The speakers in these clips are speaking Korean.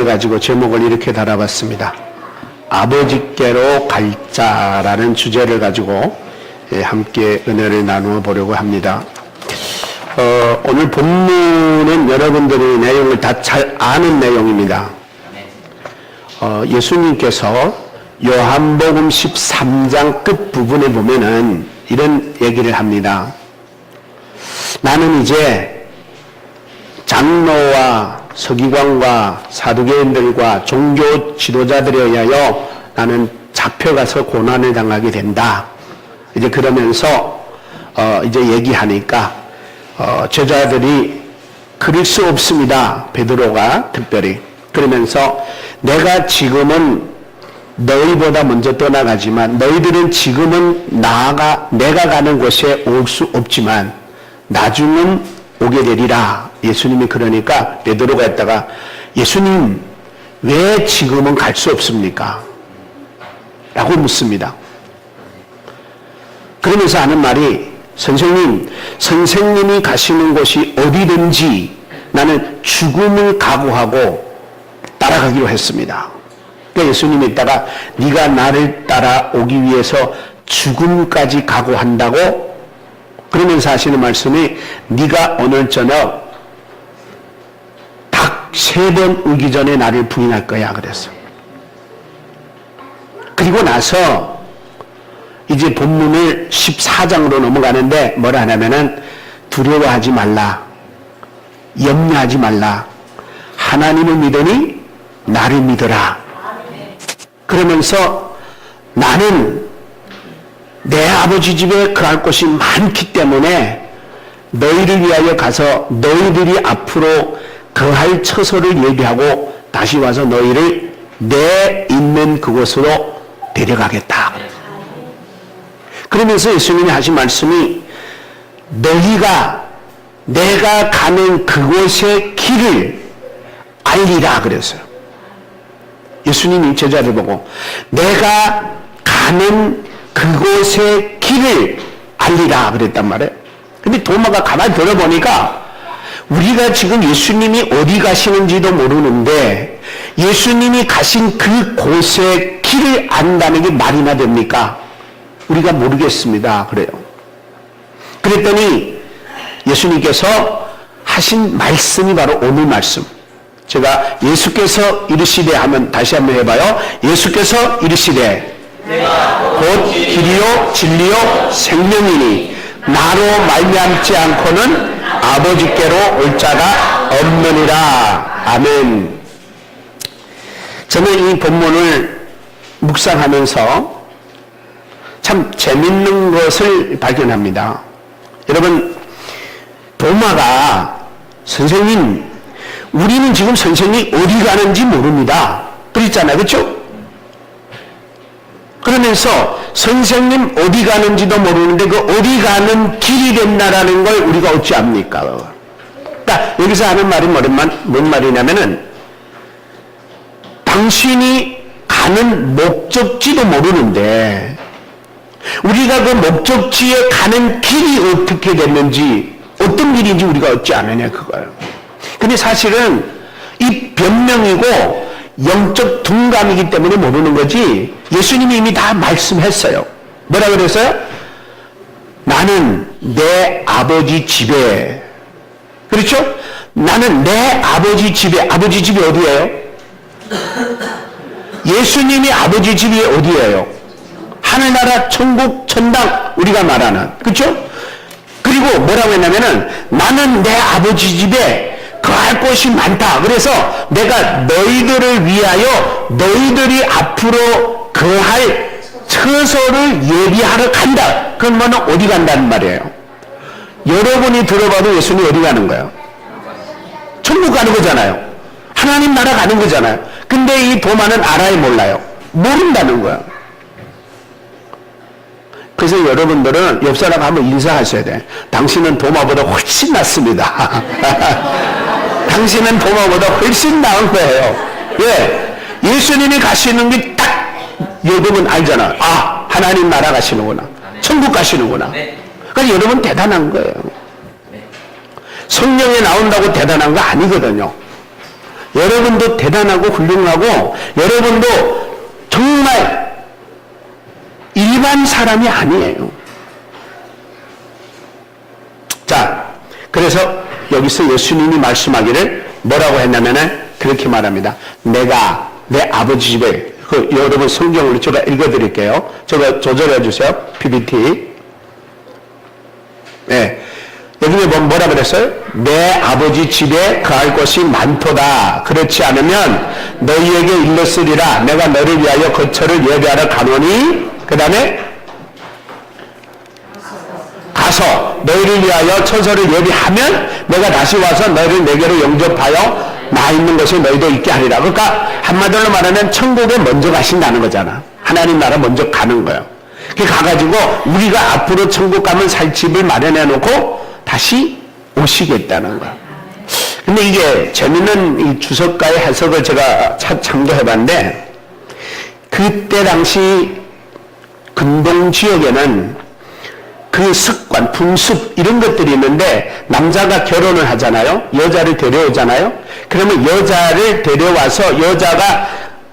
정해가지고 제목을 이렇게 달아봤습니다. 아버지께로 갈 자라는 주제를 가지고 함께 은혜를 나누어 보려고 합니다. 오늘 본문은 여러분들이 내용을 다 잘 아는 내용입니다. 예수님께서 요한복음 13장 끝부분에 보면은 이런 얘기를 합니다. 나는 이제 장로와 서기관과 사두개인들과 종교 지도자들에 의하여 나는 잡혀가서 고난을 당하게 된다. 이제 그러면서 이제 얘기하니까 제자들이 그럴 수 없습니다. 베드로가 특별히 그러면서 내가 지금은 너희보다 먼저 떠나가지만 너희들은 지금은 내가 가는 곳에 올 수 없지만 나중은 오게 되리라. 예수님이 그러니까 베드로가 했다가 예수님 왜 지금은 갈 수 없습니까? 라고 묻습니다. 그러면서 하는 말이 선생님이 가시는 곳이 어디든지 나는 죽음을 각오하고 따라가기로 했습니다. 그러니까 예수님이 있다가 네가 나를 따라오기 위해서 죽음까지 각오한다고 그러면서 하시는 말씀이 네가 오늘 저녁 닭 3번 울기 전에 나를 부인할 거야 그랬어. 그리고 나서 이제 본문을 14장으로 넘어가는데 뭐라 하냐면은 두려워하지 말라, 염려하지 말라, 하나님을 믿으니 나를 믿어라. 그러면서 나는 내 아버지 집에 거할 곳이 많기 때문에 너희를 위하여 가서 너희들이 앞으로 거할 처소를 얘기하고 다시 와서 너희를 내 있는 그곳으로 데려가겠다. 그러면서 예수님이 하신 말씀이 너희가 내가 가는 그곳의 길을 알리라 그랬어요. 예수님이 제자를 보고 내가 가는 그곳의 길을 알리라 그랬단 말이에요. 근데 도마가 가만히 들어보니까 우리가 지금 예수님이 어디 가시는지도 모르는데 예수님이 가신 그 곳의 길을 안다는 게 말이나 됩니까? 우리가 모르겠습니다. 그래요. 그랬더니 예수님께서 하신 말씀이 바로 오늘 말씀. 제가 예수께서 이르시되 하면 다시 한번 해봐요. 예수께서 이르시되 곧 길이요 진리요 생명이니 나로 말미암지 않고는 아버지께로 올 자가 없느니라. 아멘. 저는 이 본문을 묵상하면서 참 재밌는 것을 발견합니다. 여러분, 도마가 선생님, 우리는 지금 선생님이 어디 가는지 모릅니다. 그랬잖아요. 그렇죠? 그러면서 선생님 어디 가는지도 모르는데 그 어디 가는 길이 된다라는 걸 우리가 어찌 압니까? 그러니까 여기서 하는 말이 뭔 말이냐면은 당신이 가는 목적지도 모르는데 우리가 그 목적지에 가는 길이 어떻게 됐는지 어떤 길인지 우리가 어찌 아느냐 그거예요. 근데 사실은 이 변명이고 영적 둔감이기 때문에 모르는 거지 예수님이 이미 다 말씀했어요. 뭐라 그랬어요? 나는 내 아버지 집에 그렇죠? 나는 내 아버지 집에 아버지 집이 어디예요? 예수님이 아버지 집이 어디예요? 하늘나라 천국 천당 우리가 말하는 그렇죠? 그리고 뭐라고 했냐면은 나는 내 아버지 집에 거할 곳이 많다. 그래서 내가 너희들을 위하여 너희들이 앞으로 거할 처소를 예비하러 간다. 그러면 어디 간다는 말이에요? 여러분이 들어봐도 예수님이 어디 가는 거예요? 천국 가는 거잖아요. 하나님 나라 가는 거잖아요. 근데 이 도마는 알아요 몰라요? 모른다는 거예요. 그래서 여러분들은 옆 사람 한번 인사하셔야 돼. 당신은 도마보다 훨씬 낫습니다. 당신은 도마보다 훨씬 나은 거예요. 왜? 예수님이 가시는 게 딱 여러분 알잖아. 아, 하나님 나라 가시는구나. 천국 가시는구나. 그러니까 여러분 대단한 거예요. 성경에 나온다고 대단한 거 아니거든요. 여러분도 대단하고 훌륭하고 여러분도 정말 일반 사람이 아니에요. 자, 그래서 여기서 예수님이 말씀하기를 뭐라고 했냐면은 그렇게 말합니다. 내가 내 아버지 집에, 여러분 성경으로 제가 읽어드릴게요. 제가 조절해 주세요. PPT. 네. 여기에 뭐라 그랬어요? 내 아버지 집에 거할 곳이 많도다. 그렇지 않으면 너희에게 일렀으리라. 내가 너를 위하여 거처를 예비하러 가노니, 그 다음에 가서 너희를 위하여 처소를 예비하면 내가 다시 와서 너희를 내게로 영접하여 나 있는 곳에 너희도 있게 하리라. 그러니까 한마디로 말하면 천국에 먼저 가신다는 거잖아. 하나님 나라 먼저 가는 거예요. 그렇게 가가지고 우리가 앞으로 천국 가면 살 집을 마련해 놓고 다시 오시겠다는 거야. 근데 이게 재밌는 이 주석가의 해석을 제가 참고해 봤는데, 그때 당시 근동 지역에는 그 습관, 풍습 이런 것들이 있는데, 남자가 결혼을 하잖아요. 여자를 데려오잖아요. 그러면 여자를 데려와서 여자가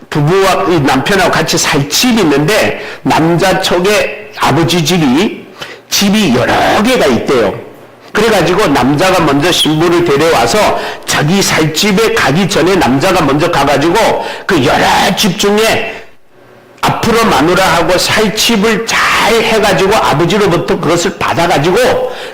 부부와 남편하고 같이 살 집이 있는데, 남자 쪽에 아버지 집이 여러 개가 있대요. 그래가지고 남자가 먼저 신부를 데려와서 자기 살 집에 가기 전에 남자가 먼저 가가지고 그 여러 집 중에 앞으로 마누라하고 살 집을 잘 해가지고 아버지로부터 그것을 받아가지고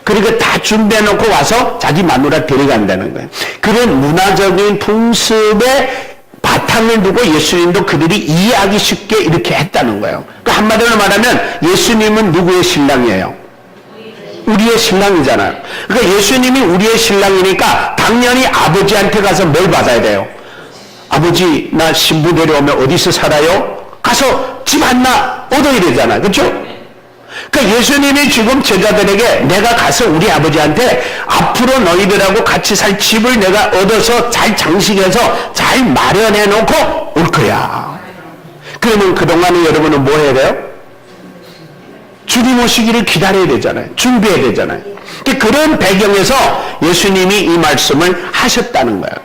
그리고 다 준비해놓고 와서 자기 마누라 데려간다는 거예요. 그런 문화적인 풍습에 바탕을 두고 예수님도 그들이 이해하기 쉽게 이렇게 했다는 거예요. 그러니까 한마디로 말하면 예수님은 누구의 신랑이에요? 우리의 신랑이잖아요. 그러니까 예수님이 우리의 신랑이니까 당연히 아버지한테 가서 뭘 받아야 돼요? 아버지, 나 신부 데려오면 어디서 살아요? 가서 집 하나 얻어 이러잖아요. 그렇죠? 그러니까 예수님이 지금 제자들에게 내가 가서 우리 아버지한테 앞으로 너희들하고 같이 살 집을 내가 얻어서 잘 장식해서 잘 마련해 놓고 올 거야. 그러면 그동안에 여러분은 뭐 해야 돼요? 주님 오시기를 기다려야 되잖아요. 준비해야 되잖아요. 그런 배경에서 예수님이 이 말씀을 하셨다는 거예요.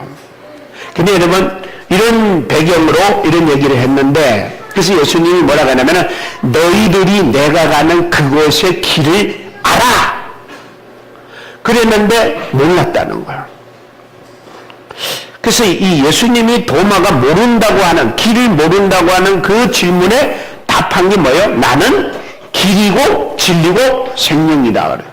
근데 여러분, 이런 배경으로 이런 얘기를 했는데, 그래서 예수님이 뭐라고 하냐면은 너희들이 내가 가는 그곳의 길을 알아. 그랬는데 몰랐다는 거예요. 그래서 이 예수님이 도마가 모른다고 하는, 길을 모른다고 하는 그 질문에 답한 게 뭐예요? 나는 길이고 진리고 생명이다. 그래.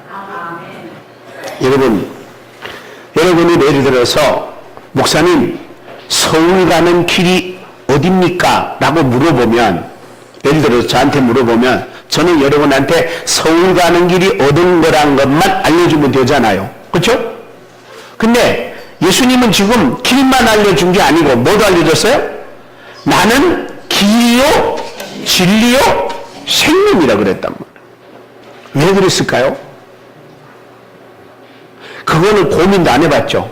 여러분이 예를 들어서 목사님 서울 가는 길이 어딥니까? 라고 물어보면, 예를 들어서 저한테 물어보면 저는 여러분한테 서울 가는 길이 어떤 거란 것만 알려주면 되잖아요. 그렇죠? 근데 예수님은 지금 길만 알려준 게 아니고 뭐도 알려줬어요? 나는 길이요 진리요 생명이라 그랬단 말이에요. 왜 그랬을까요? 그거는 고민도 안 해봤죠.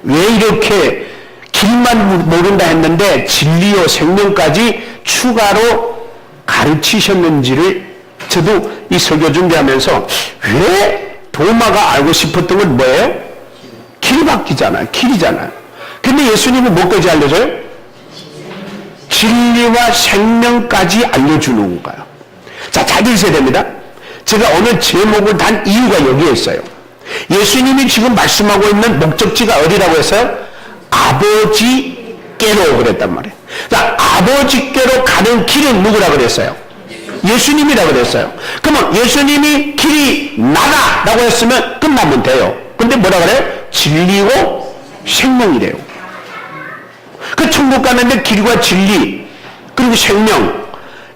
왜 이렇게 길만 모른다 했는데 진리요 생명까지 추가로 가르치셨는지를 저도 이 설교 준비하면서 왜 도마가 알고 싶었던 건 뭐예요? 길밖이잖아요. 길이잖아요. 근데 예수님은 뭐까지 알려줘요? 진리와 생명까지 알려주는 거예요. 자, 잘 들으셔야 됩니다. 제가 오늘 제목을 단 이유가 여기에 있어요. 예수님이 지금 말씀하고 있는 목적지가 어디라고 했어요? 아버지께로 그랬단 말이에요. 자, 아버지께로 가는 길은 누구라 그랬어요? 예수님이라 그랬어요. 그러면 예수님이 길이 나다 라고 했으면 끝나면 돼요. 근데 뭐라 그래요? 진리고 생명이래요. 그 천국 가는데 길과 진리 그리고 생명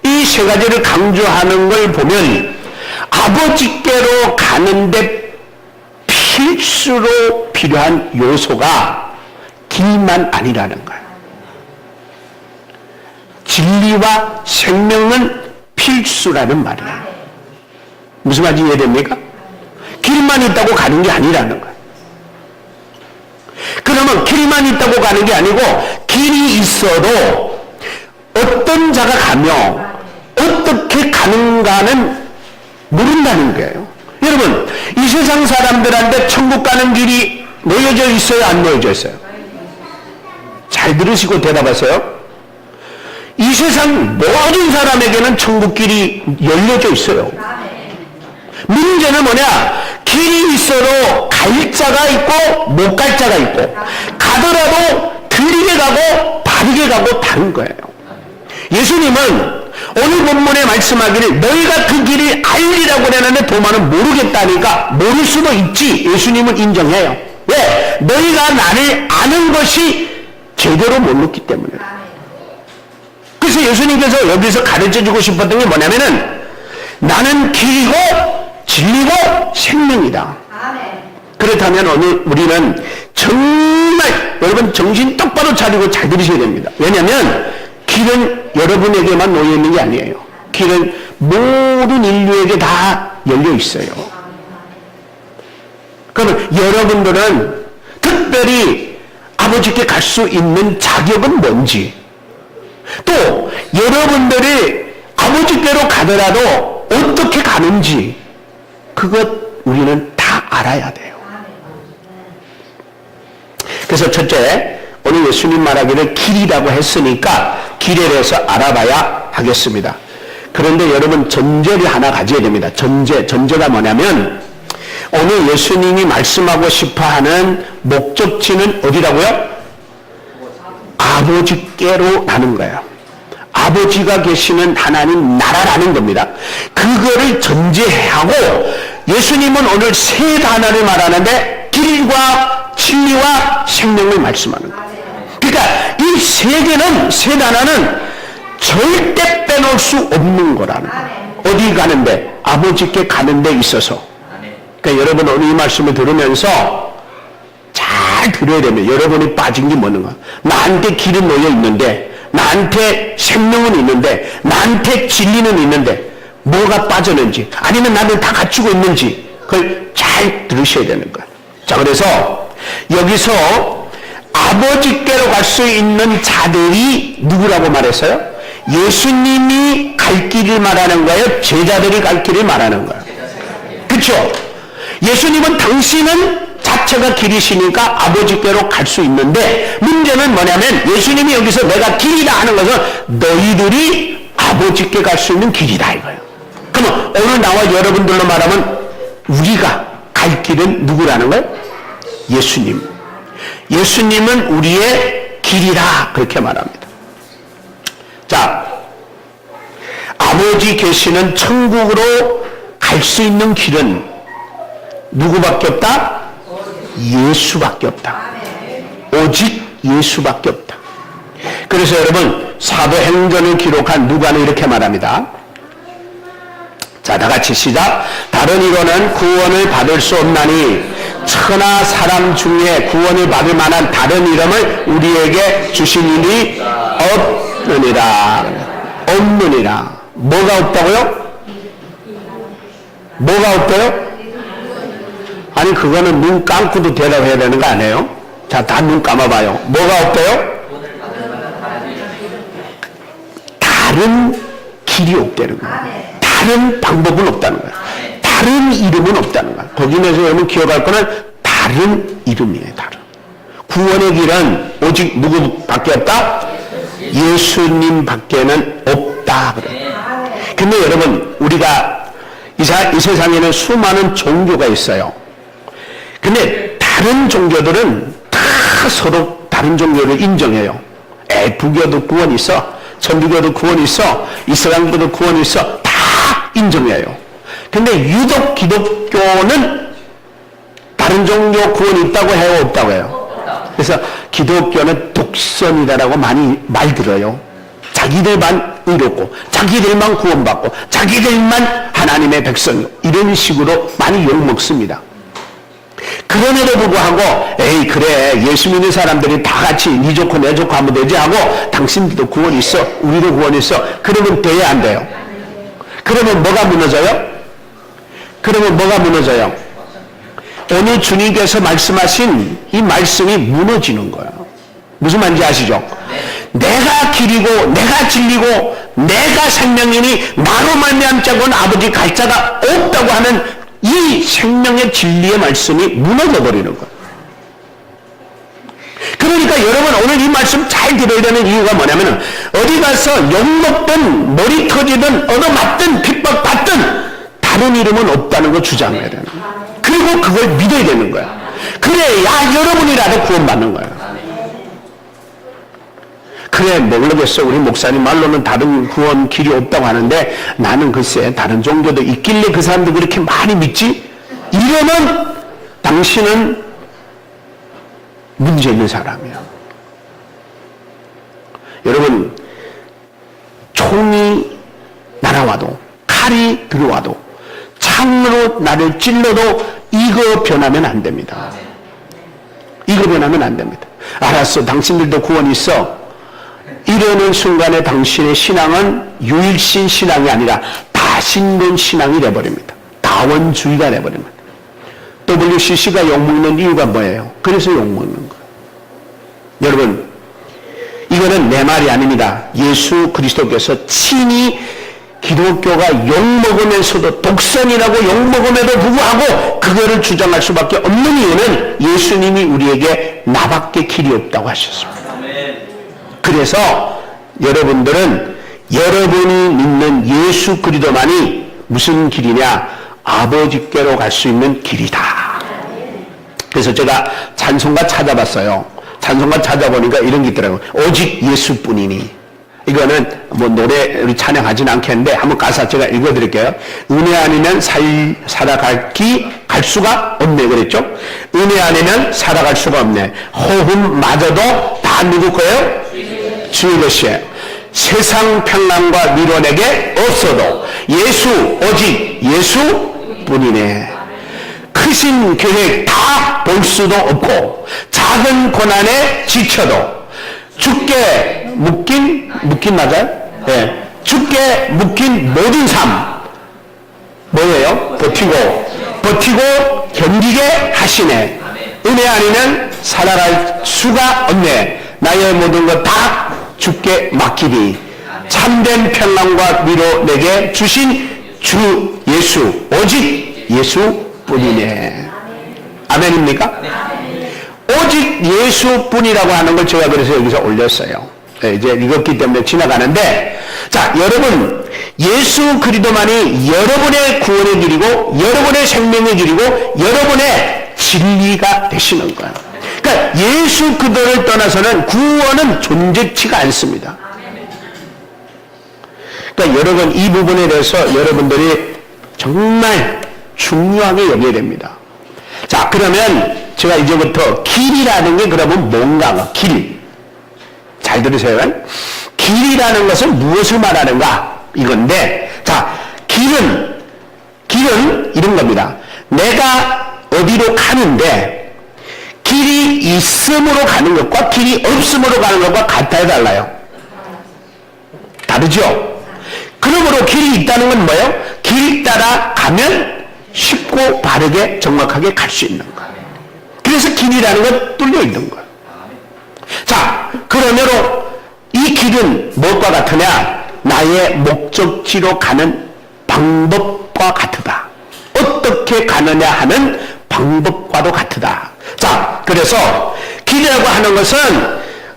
이 세 가지를 강조하는 걸 보면 아버지께로 가는데 필수로 필요한 요소가 길만 아니라는 거예요. 진리와 생명은 필수라는 말이에요. 무슨 말인지 이해됩니까? 길만 있다고 가는 게 아니라는 거예요. 그러면 길만 있다고 가는 게 아니고 길이 있어도 어떤 자가 가며 어떻게 가는가는 모른다는 거예요. 여러분, 이 세상 사람들한테 천국 가는 길이 놓여져 있어요? 안 놓여져 있어요? 잘 잘 들으시고 대답하세요. 이 세상 모든 사람에게는 천국길이 열려져 있어요. 문제는 뭐냐? 길이 있어도 갈 자가 있고 못 갈 자가 있고, 가더라도 틀리게 가고 바르게 가고 다른 거예요. 예수님은 오늘 본문에 말씀하기를 너희가 그 길을 알리라고 그랬는데 도마는 모르겠다니까, 모를 수도 있지. 예수님은 인정해요. 왜? 너희가 나를 아는 것이 제대로 모르기 때문에. 그래서 예수님께서 여기서 가르쳐주고 싶었던 게 뭐냐면은 나는 길이고 진리고 생명이다. 그렇다면 오늘 우리는 정말 여러분 정신 똑바로 차리고 잘 들으셔야 됩니다. 왜냐하면 길은 여러분에게만 놓여 있는 게 아니에요. 길은 모든 인류에게 다 열려 있어요. 그러면 여러분들은 특별히 아버지께 갈 수 있는 자격은 뭔지, 또 여러분들이 아버지께로 가더라도 어떻게 가는지, 그것 우리는 다 알아야 돼요. 그래서 첫째, 오늘 예수님 말하기를 길이라고 했으니까 길에 대해서 알아봐야 하겠습니다. 그런데 여러분 전제를 하나 가져야 됩니다. 전제가 뭐냐면 오늘 예수님이 말씀하고 싶어하는 목적지는 어디라고요? 아버지께로 라는 거예요. 아버지가 계시는 하나님 나라라는 겁니다. 그거를 전제하고 예수님은 오늘 세 단어를 말하는데 길과 진리와 생명을 말씀하는 거예요. 그러니까 이 세 단어는 절대 빼놓을 수 없는 거라는 거예요. 어디 가는데? 아버지께 가는 데 있어서. 그러니까 여러분 오늘 이 말씀을 들으면서 잘 들어야 됩니다. 여러분이 빠진 게 뭐는가? 나한테 길은 놓여 있는데, 나한테 생명은 있는데, 나한테 진리는 있는데 뭐가 빠졌는지, 아니면 나는 다 갖추고 있는지, 그걸 잘 들으셔야 되는 거예요. 자, 그래서 여기서 아버지께로 갈 수 있는 자들이 누구라고 말했어요? 예수님이 갈 길을 말하는 거예요? 제자들이 갈 길을 말하는 거예요? 그렇죠? 예수님은 당신은 자체가 길이시니까 아버지께로 갈 수 있는데, 문제는 뭐냐면 예수님이 여기서 내가 길이다 하는 것은 너희들이 아버지께 갈 수 있는 길이다 이거예요. 그러면 오늘 나와 여러분들로 말하면 우리가 갈 길은 누구라는 거예요? 예수님. 예수님은 우리의 길이라 그렇게 말합니다. 자, 아버지 계시는 천국으로 갈 수 있는 길은 누구밖에 없다? 예수밖에 없다. 오직 예수밖에 없다. 그래서 여러분 사도행전을 기록한 누가는 이렇게 말합니다. 자, 다 같이 시작. 다른 이로는 구원을 받을 수 없나니 천하 사람 중에 구원을 받을 만한 다른 이름을 우리에게 주신 일이 없느니라. 없느니라. 뭐가 없다고요? 뭐가 없대요? 아니 그거는 눈 감고도 대답해야 되는 거 아니에요? 자, 다 눈 감아봐요. 뭐가 없대요? 다른 길이 없다는 거예요. 다른 방법은 없다는 거예요. 다른 이름은 없다는 거예요. 거기에서 여러분 기억할 거는 다른 이름이에요. 다른. 구원의 길은 오직 누구밖에 없다? 예수님 밖에는 없다. 근데 여러분 우리가 이 세상에는 수많은 종교가 있어요. 근데 다른 종교들은 다 서로 다른 종교를 인정해요. 불교도 구원이 있어, 천주교도 구원이 있어, 이슬람교도 구원이 있어, 다 인정해요. 근데 유독 기독교는 다른 종교 구원이 있다고 해요, 없다고 해요? 그래서 기독교는 독선이다라고 많이 말 들어요. 자기들만 의롭고 자기들만 구원받고 자기들만 하나님의 백성, 이런 식으로 많이 욕먹습니다. 그럼에도 불구하고 에이 그래 예수 믿는 사람들이 다 같이 니 좋고 내 좋고 하면 되지 하고 당신들도 구원 있어 우리도 구원 있어 그러면 돼야 안 돼요? 그러면 뭐가 무너져요? 그러면 뭐가 무너져요? 오늘 주님께서 말씀하신 이 말씀이 무너지는 거예요. 무슨 말인지 아시죠? 내가 길이고 내가 진리고 내가 생명이니 나로 말미암지 않고는 아버지 갈 자가 없다고 하는 이 생명의 진리의 말씀이 무너져 버리는 거예요. 그러니까 여러분 오늘 이 말씀 잘 들어야 되는 이유가 뭐냐면은 어디 가서 욕먹든 머리 터지든 얻어맞든 핍박받든 다른 이름은 없다는 거 주장해야 되는 거야. 그리고 그걸 믿어야 되는 거야. 그래야 여러분이라도 구원받는 거야. 그래 모르겠어. 우리 목사님 말로는 다른 구원 길이 없다고 하는데 나는 글쎄 다른 종교도 있길래 그 사람들 그렇게 많이 믿지? 이러면 당신은 문제 있는 사람이야. 여러분 총이 날아와도 칼이 들어와도 창으로 나를 찔러도 이거 변하면 안 됩니다. 이거 변하면 안 됩니다. 알았어. 당신들도 구원 있어. 이러는 순간에 당신의 신앙은 유일신 신앙이 아니라 다신론 신앙이 돼버립니다. 다원주의가 돼버립니다. WCC가 욕먹는 이유가 뭐예요? 그래서 욕먹는 거예요. 여러분 이거는 내 말이 아닙니다. 예수 그리스도께서 친히 기독교가 욕먹으면서도 독선이라고 욕먹음에도 불구하고 그거를 주장할 수밖에 없는 이유는 예수님이 우리에게 나밖에 길이 없다고 하셨습니다. 그래서 여러분들은 여러분이 믿는 예수 그리스도만이 무슨 길이냐? 아버지께로 갈 수 있는 길이다. 그래서 제가 찬송가 찾아봤어요. 찬송가 찾아보니까 이런 게 있더라고요. 오직 예수뿐이니. 이거는 뭐 노래를 찬양하지는 않겠는데 한번 가사 제가 읽어드릴게요. 은혜 아니면 살아갈 수가 없네 그랬죠. 은혜 아니면 살아갈 수가 없네. 호흡마저도 다 누구 거예요? 주의 것이에요. 세상 평안과 위로 내게 없어도 오직 예수뿐이네. 크신 계획 다 볼 수도 없고 작은 고난에 지쳐도 죽게 묶인 맞아요? 네. 죽게 묶인 모든 삶 뭐예요? 버티고 견디게 하시네. 은혜 아니면 살아갈 수가 없네. 나의 모든 것 다 주께 맡기니 참된 평안과 위로 내게 주신 주 예수 오직 예수뿐이네. 아멘입니까? 오직 예수뿐이라고 하는 걸 제가 그래서 여기서 올렸어요. 네, 이제 읽었기 때문에 지나가는데 자 여러분 예수 그리스도만이 여러분의 구원의 길이고 여러분의 생명의 길이고 여러분의 진리가 되시는 거예요. 그러니까 예수 그리스도를 떠나서는 구원은 존재치가 않습니다. 그러니까 여러분 이 부분에 대해서 여러분들이 정말 중요하게 여겨야 됩니다. 자 그러면 제가 이제부터 길이라는 게 그러면 뭔가 길. 잘 들으세요. 길이라는 것은 무엇을 말하는가 이건데 자 길은 이런 겁니다. 내가 어디로 가는데 길이 있음으로 가는 것과 길이 없음으로 가는 것과 같아요 달라요? 다르죠? 그러므로 길이 있다는 건 뭐예요? 길 따라 가면 쉽고 바르게 정확하게 갈 수 있는 거예요. 그래서 길이라는 건 뚫려 있는 거예요. 자 그러므로 이 길은 무엇과 같으냐? 나의 목적지로 가는 방법과 같으다. 어떻게 가느냐 하는 방법과도 같으다. 자 그래서 길이라고 하는 것은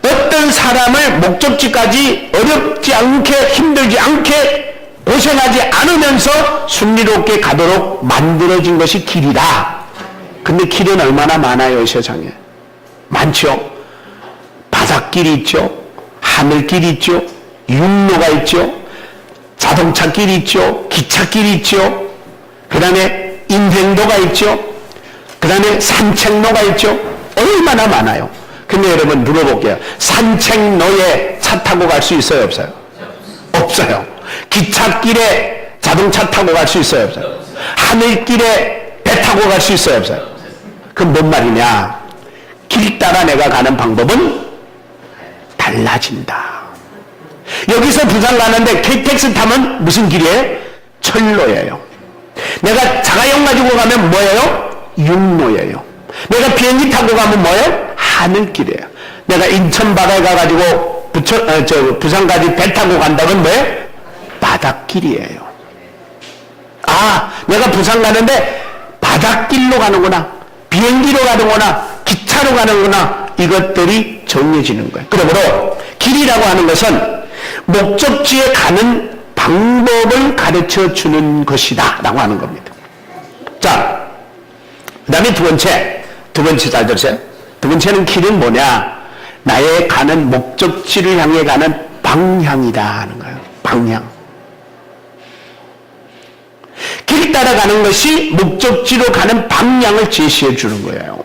어떤 사람을 목적지까지 어렵지 않게 힘들지 않게 고생하지 않으면서 순리롭게 가도록 만들어진 것이 길이다. 근데 길은 얼마나 많아요 이 세상에. 많죠. 바닷길이 있죠. 하늘길이 있죠. 육로가 있죠. 자동차길이 있죠. 기차길이 있죠. 그 다음에 인생도가 있죠. 그 다음에 산책로가 있죠. 얼마나 많아요. 근데 여러분 물어볼게요. 산책로에 차 타고 갈 수 있어요 없어요? 없어요. 기찻길에 자동차 타고 갈 수 있어요 없어요? 하늘길에 배 타고 갈 수 있어요 없어요? 그럼 뭔 말이냐? 길 따라 내가 가는 방법은 달라진다. 여기서 부산 가는데 KTX 타면 무슨 길이에요? 철로예요. 내가 자가용 가지고 가면 뭐예요? 육로예요. 내가 비행기 타고 가면 뭐예요? 하늘길이에요. 내가 인천 바다에 가가지고 부산까지 배 타고 간다면 뭐예요? 바닷길이에요. 아, 내가 부산 가는데 바닷길로 가는구나. 비행기로 가는구나. 기차로 가는구나. 이것들이 정해지는 거예요. 그러므로 길이라고 하는 것은 목적지에 가는 방법을 가르쳐 주는 것이다 라고 하는 겁니다. 자, 그 다음에 두 번째 잘 들으세요. 두 번째는 길은 뭐냐? 나의 가는 목적지를 향해 가는 방향이다 하는 거예요. 방향. 길 따라가는 것이 목적지로 가는 방향을 제시해 주는 거예요.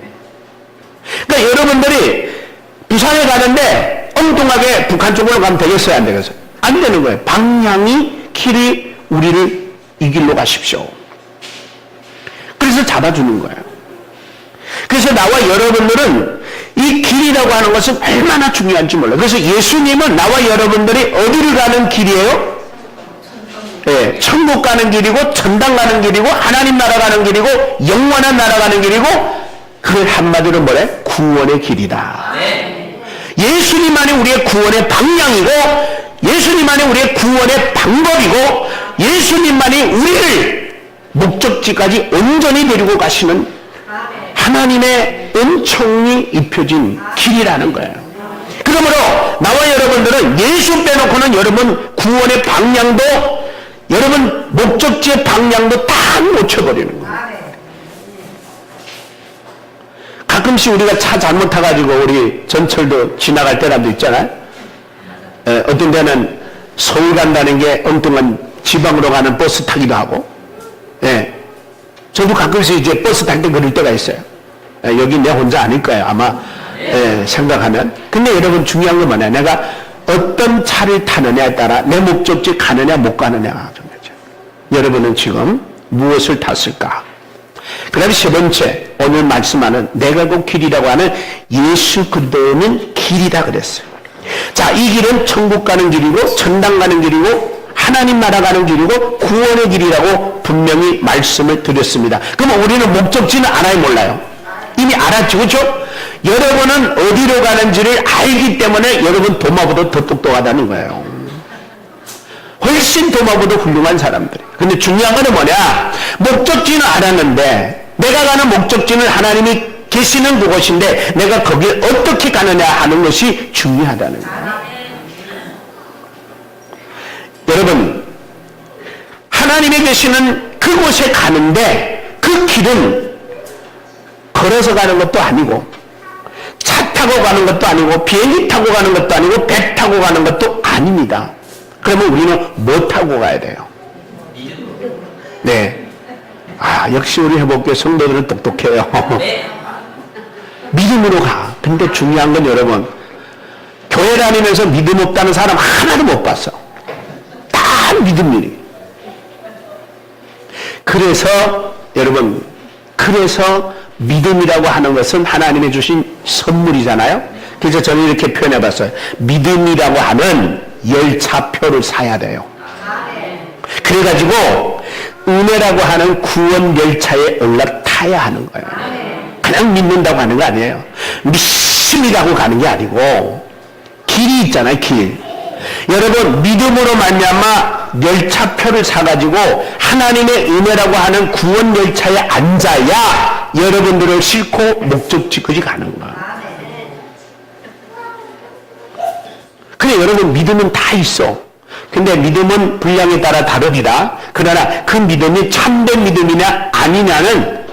그러니까 여러분들이 부산에 가는데 엉뚱하게 북한 쪽으로 가면 되겠어요? 안 되겠어요? 안 되는 거예요. 방향이, 길이 우리를 이 길로 가십시오. 그래서 잡아주는 거예요. 그래서 나와 여러분들은 이 길이라고 하는 것은 얼마나 중요한지 몰라요. 그래서 예수님은 나와 여러분들이 어디를 가는 길이에요? 예, 천국 가는 길이고 천당 가는 길이고 하나님 나라 가는 길이고 영원한 나라 가는 길이고 그걸 한마디로 뭐래? 구원의 길이다. 예수님만이 우리의 구원의 방향이고 예수님만이 우리의 구원의 방법이고 예수님만이 우리를 목적지까지 온전히 데리고 가시는 하나님의 은총이 입혀진 길이라는 거예요. 그러므로 나와 여러분들은 예수 빼놓고는 여러분 구원의 방향도 여러분 목적지의 방향도 다 놓쳐버리는 거예요. 가끔씩 우리가 차 잘못 타가지고 우리 전철도 지나갈 때라도 있잖아요. 어떤 데는 서울 간다는 게 엉뚱한 지방으로 가는 버스 타기도 하고, 저도 가끔씩 이제 버스 탈 때 그럴 때가 있어요. 여기 내 혼자 아닐 거예요, 아마. 생각하면. 근데 여러분 중요한 건 뭐냐? 내가 어떤 차를 타느냐에 따라 내 목적지 가느냐 못 가느냐가 중요하죠. 여러분은 지금 무엇을 탔을까? 그 다음에 세 번째, 오늘 말씀하는 내가 그 길이라고 하는 예수 그리스도는 길이다 그랬어요. 자, 이 길은 천국 가는 길이고 천당 가는 길이고 하나님 나라 가는 길이고 구원의 길이라고 분명히 말씀을 드렸습니다. 그럼 우리는 목적지는 알아요, 몰라요? 이미 알았죠, 그렇죠? 여러분은 어디로 가는지를 알기 때문에 여러분 도마보다 더 똑똑하다는 거예요. 훨씬 도마보다 훌륭한 사람들이. 근데 중요한 건 뭐냐? 목적지는 알았는데 내가 가는 목적지는 하나님이 계시는 그곳인데 내가 거기에 어떻게 가느냐 하는 것이 중요하다는 거예요. 여러분, 하나님이 계시는 그곳에 가는데 그 길은 걸어서 가는 것도 아니고 차 타고 가는 것도 아니고 비행기 타고 가는 것도 아니고 배 타고 가는 것도 아닙니다. 그러면 우리는 뭐 타고 가야 돼요? 네. 아, 역시 우리 회복교 성도들은 똑똑해요. 믿음으로 가. 근데 중요한 건 여러분, 교회 다니면서 믿음 없다는 사람 하나도 못 봤어. 다 믿음이니. 그래서 여러분, 그래서 믿음이라고 하는 것은 하나님이 주신 선물이잖아요. 그래서 저는 이렇게 표현해 봤어요. 믿음이라고 하는 열차표를 사야 돼요. 그래가지고 은혜라고 하는 구원 열차에 올라타야 하는 거예요. 그냥 믿는다고 하는 거 아니에요. 믿음이라고 가는 게 아니고 길이 있잖아요, 길. 여러분, 믿음으로 말미암아 열차표를 사가지고 하나님의 은혜라고 하는 구원 열차에 앉아야 여러분들을 싣고 목적지까지 가는 거예요. 그래, 여러분 믿음은 다 있어. 근데 믿음은 분량에 따라 다릅니다. 그러나 그 믿음이 참된 믿음이냐 아니냐는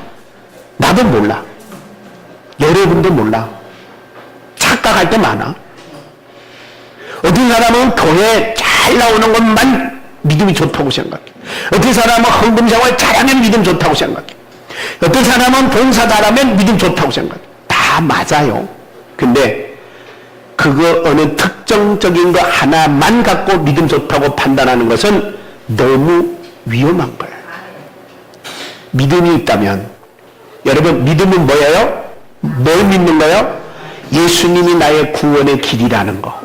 나도 몰라. 여러분도 몰라. 착각할 때 많아. 어떤 사람은 교회 잘 나오는 것만 믿음이 좋다고 생각해. 어떤 사람은 헌금생활 잘하면 믿음 좋다고 생각해. 어떤 사람은 봉사 잘하면 믿음 좋다고 생각해. 다 맞아요. 근데 그거 어느 특정적인 거 하나만 갖고 믿음 좋다고 판단하는 것은 너무 위험한 거예요. 믿음이 있다면, 여러분 믿음은 뭐예요? 뭘 믿는 거예요? 예수님이 나의 구원의 길이라는 거,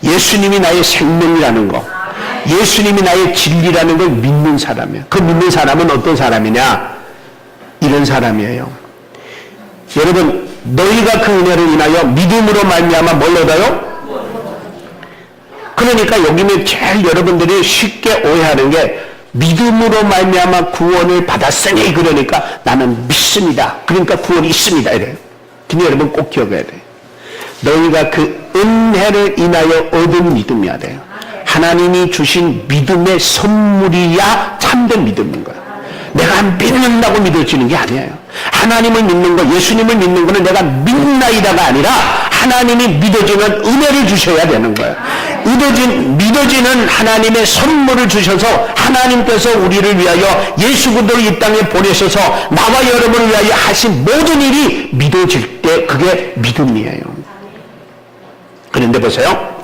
예수님이 나의 생명이라는 거, 예수님이 나의 진리라는 걸 믿는 사람이에요. 그 믿는 사람은 어떤 사람이냐? 이런 사람이에요. 여러분, 너희가 그 은혜를 인하여 믿음으로 말미암아 뭘 얻어요? 그러니까 여기는 제일 여러분들이 쉽게 오해하는 게 믿음으로 말미암아 구원을 받았으니, 그러니까 나는 믿습니다. 그러니까 구원이 있습니다. 이래요. 근데 여러분 꼭 기억해야 돼요. 너희가 그 은혜를 인하여 얻은 믿음이어야 돼요. 하나님이 주신 믿음의 선물이야 참된 믿음인 거예요. 내가 믿는다고 믿어지는 게 아니에요. 하나님을 믿는 거, 예수님을 믿는 거는 내가 믿나이다가 아니라 하나님이 믿어지는 은혜를 주셔야 되는 거예요. 믿어지는 하나님의 선물을 주셔서 하나님께서 우리를 위하여 예수 그리스도를 이 땅에 보내셔서 나와 여러분을 위하여 하신 모든 일이 믿어질 때 그게 믿음이에요. 그런데 보세요.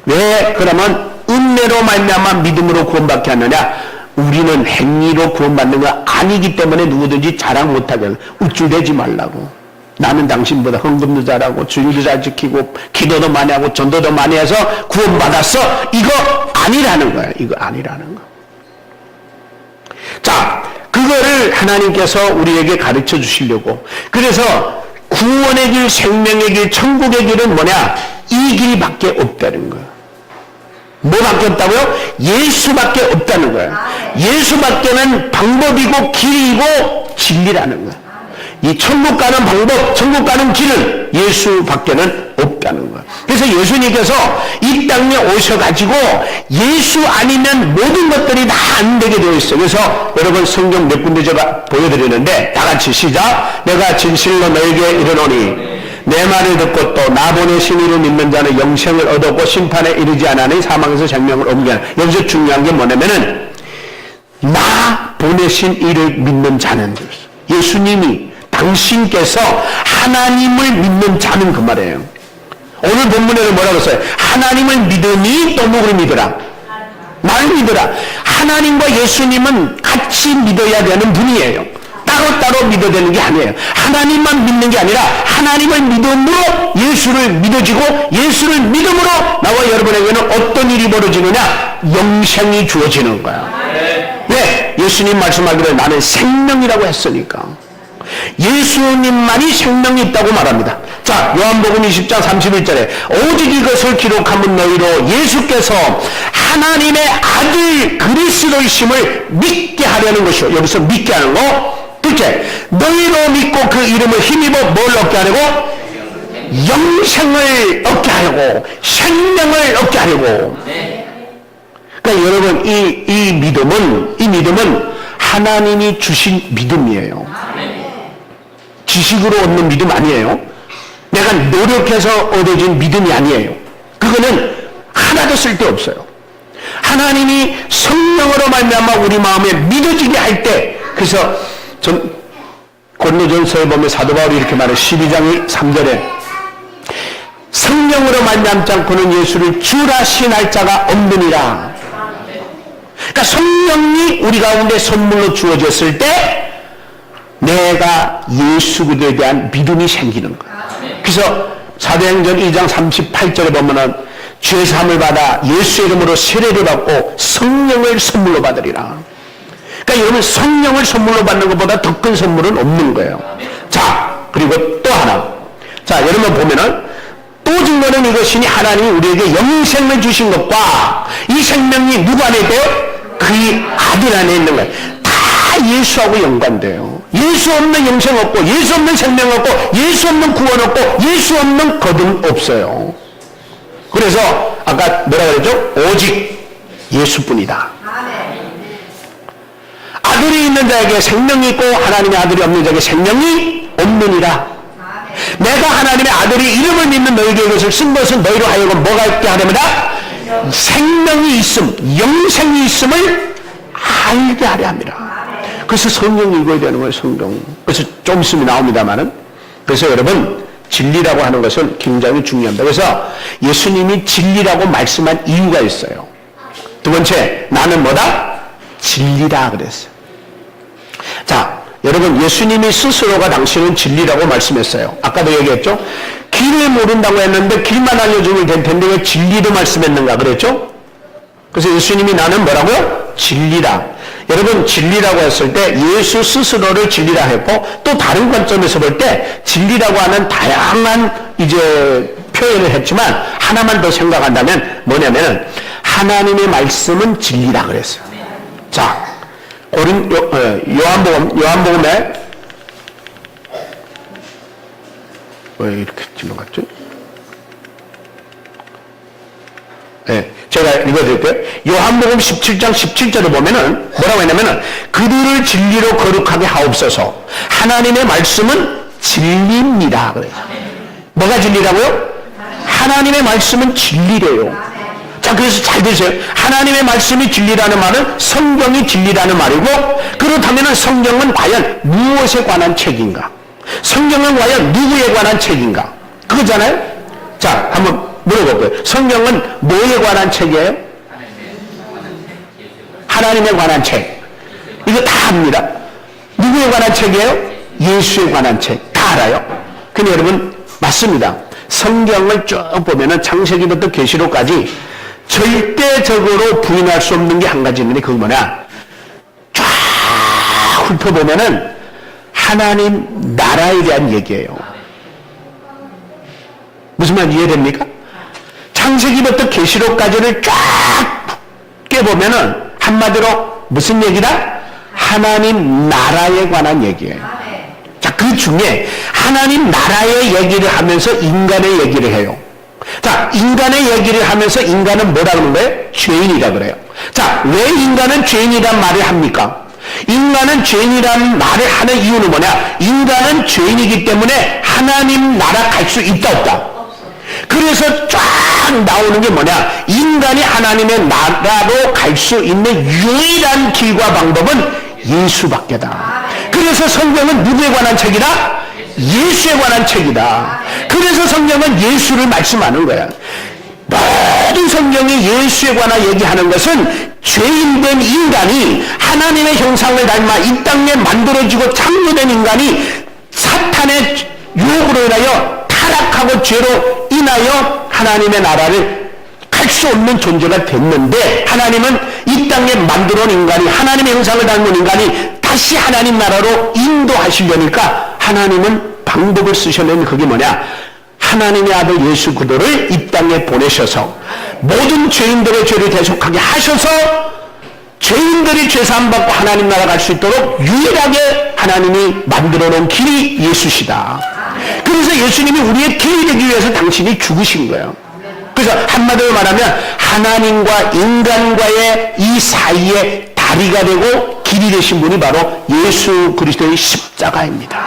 왜 그러면 은혜로 말미암아 믿음으로 구원받게 하느냐? 우리는 행위로 구원받는 거 아니기 때문에 누구든지 자랑 못하게 우쭐대지 말라고. 나는 당신보다 헌금도 잘하고 주일도 잘 지키고 기도도 많이 하고 전도도 많이 해서 구원받았어. 이거 아니라는 거야. 이거 아니라는 거. 자, 그거를 하나님께서 우리에게 가르쳐 주시려고. 그래서 구원의 길, 생명의 길, 천국의 길은 뭐냐? 이 길밖에 없다는 거야. 뭐밖에 없다고요? 예수밖에 없다는 거예요. 예수밖에는 방법이고 길이고 진리라는 거예요. 이 천국 가는 방법, 천국 가는 길은 예수밖에는 없다는 거예요. 그래서 예수님께서 이 땅에 오셔가지고 예수 아니면 모든 것들이 다 안 되게 되어 있어요. 그래서 여러분 성경 몇 군데 제가 보여드리는데 다 같이 시작. 내가 진실로 너에게 이르노니 내 말을 듣고 또 나 보내신 이를 믿는 자는 영생을 얻었고 심판에 이르지 않으니 사망에서 생명을 얻게 하는. 여기서 중요한 게 뭐냐면은 나 보내신 이를 믿는 자는 예수님이 당신께서 하나님을 믿는 자는 그 말이에요. 오늘 본문에는 뭐라고 써요? 하나님을 믿으니 또 누구를 믿으라? 나를 믿으라. 하나님과 예수님은 같이 믿어야 되는 분이에요. 따로따로 믿어야 되는 게 아니에요. 하나님만 믿는 게 아니라 하나님을 믿음으로 예수를 믿어지고 예수를 믿음으로 나와 여러분에게는 어떤 일이 벌어지느냐? 영생이 주어지는 거야. 왜? 예수님 말씀하기를 나는 생명이라고 했으니까. 예수님만이 생명이 있다고 말합니다. 자, 요한복음 20장 31절에 오직 이것을 기록하면 너희로 예수께서 하나님의 아들 그리스도이심을 믿게 하려는 것이요. 여기서 믿게 하는 거. 둘째, 너희로 믿고 그 이름을 힘입어 뭘 얻게 하려고? 영생을 얻게 하려고, 생명을 얻게 하려고. 그러니까 여러분 이 믿음은 하나님이 주신 믿음이에요. 지식으로 얻는 믿음 아니에요. 내가 노력해서 얻어진 믿음이 아니에요. 그거는 하나도 쓸데없어요. 하나님이 성령으로 말미암아 우리 마음에 믿어지게 할 때, 그래서 고린도전서에 보면 사도 바울이 이렇게 말해요. 12장 3절에 성령으로 말미암지 않고는 예수를 주라 시인할 자가 없느니라. 그러니까 성령이 우리 가운데 선물로 주어졌을 때 내가 예수 그리스도에 대한 믿음이 생기는 거야. 그래서 사도행전 2장 38절에 보면은 죄 사함을 받아 예수 이름으로 세례를 받고 성령을 선물로 받으리라. 그러니까 여러분 성령을 선물로 받는 것보다 더 큰 선물은 없는 거예요. 자, 그리고 또 하나. 자, 여러분 보면은 또 증거는 이것이니 하나님이 우리에게 영생을 주신 것과 이 생명이 누구 안에 있대요? 그의 아들 안에 있는 거예요. 다 예수하고 연관돼요. 예수 없는 영생 없고 예수 없는 생명 없고 예수 없는 구원 없고 예수 없는 거듭 없어요. 그래서 아까 뭐라 그랬죠? 오직 예수뿐이다. 아들이 있는 자에게 생명이 있고 하나님의 아들이 없는 자에게 생명이 없느니라. 내가 하나님의 아들이 이름을 믿는 너희에게 이것을 쓴 것은 너희로 하여금 뭐가 있게 하려면다? 생명이 있음, 영생이 있음을 알게 하려 합니다. 그래서 성경 읽어야 되는 거예요. 성경. 그래서 좀 있으면 나옵니다만은. 그래서 여러분 진리라고 하는 것은 굉장히 중요합니다. 그래서 예수님이 진리라고 말씀한 이유가 있어요. 두 번째, 나는 뭐다? 진리다 그랬어요. 자, 여러분 예수님이 스스로가 당신은 진리라고 말씀했어요. 아까도 얘기했죠? 길을 모른다고 했는데 길만 알려주면 될 텐데 왜 진리도 말씀했는가 그랬죠? 그래서 예수님이 나는 뭐라고요? 진리다. 여러분 진리라고 했을 때 예수 스스로를 진리라 했고 또 다른 관점에서 볼 때 진리라고 하는 다양한 이제 표현을 했지만 하나만 더 생각한다면 뭐냐면은 하나님의 말씀은 진리라 그랬어요. 자, 요한복음에 왜 이렇게 지나갔죠? 예, 제가 읽어드릴게요. 요한복음 17장 17절을 보면은 뭐라고 했냐면은 그들을 진리로 거룩하게 하옵소서. 하나님의 말씀은 진리입니다. 그래요. 뭐가 진리라고요? 하나님의 말씀은 진리래요. 자, 그래서 잘 들으세요. 하나님의 말씀이 진리라는 말은 성경이 진리라는 말이고, 그렇다면 성경은 과연 무엇에 관한 책인가? 성경은 과연 누구에 관한 책인가? 그거잖아요? 자, 한번 물어볼게요. 성경은 뭐에 관한 책이에요? 하나님에 관한 책. 이거 다 압니다. 누구에 관한 책이에요? 예수에 관한 책. 다 알아요. 근데 여러분, 맞습니다. 성경을 쭉 보면은 창세기부터 계시록까지 절대적으로 부인할 수 없는 게 한 가지 있는데 그게 뭐냐? 쫙 훑어보면은 하나님 나라에 대한 얘기예요. 무슨 말 이해됩니까? 창세기부터 계시록까지를 쫙 깨보면은 한마디로 무슨 얘기다? 하나님 나라에 관한 얘기예요. 자, 그 중에 하나님 나라의 얘기를 하면서 인간의 얘기를 해요. 자, 인간의 얘기를 하면서 인간은 뭐라 그러는 거예요? 죄인이라 그래요. 자, 왜 인간은 죄인이란 말을 합니까? 인간은 죄인이라는 말을 하는 이유는 뭐냐? 인간은 죄인이기 때문에 하나님 나라 갈 수 있다 없다? 그래서 쫙 나오는 게 뭐냐? 인간이 하나님의 나라로 갈 수 있는 유일한 길과 방법은 예수밖에다. 그래서 성경은 누구에 관한 책이다? 예수에 관한 책이다. 그래서 성경은 예수를 말씀하는 거야. 모든 성경이 예수에 관한 얘기하는 것은 죄인된 인간이 하나님의 형상을 닮아 이 땅에 만들어지고 창조된 인간이 사탄의 유혹으로 인하여 타락하고 죄로 인하여 하나님의 나라를 갈 수 없는 존재가 됐는데, 하나님은 이 땅에 만들어 온 인간이, 하나님의 형상을 닮은 인간이 다시 하나님 나라로 인도하시려니까 하나님은 방법을 쓰셔낸 그게 뭐냐? 하나님의 아들 예수 그리스도를 이 땅에 보내셔서 모든 죄인들의 죄를 대속하게 하셔서 죄인들이 죄사함 받고 하나님 나라 갈 수 있도록 유일하게 하나님이 만들어 놓은 길이 예수시다. 그래서 예수님이 우리의 길이 되기 위해서 당신이 죽으신 거예요. 그래서 한마디로 말하면 하나님과 인간과의 이 사이에 다리가 되고 길이 되신 분이 바로 예수 그리스도의 십자가입니다.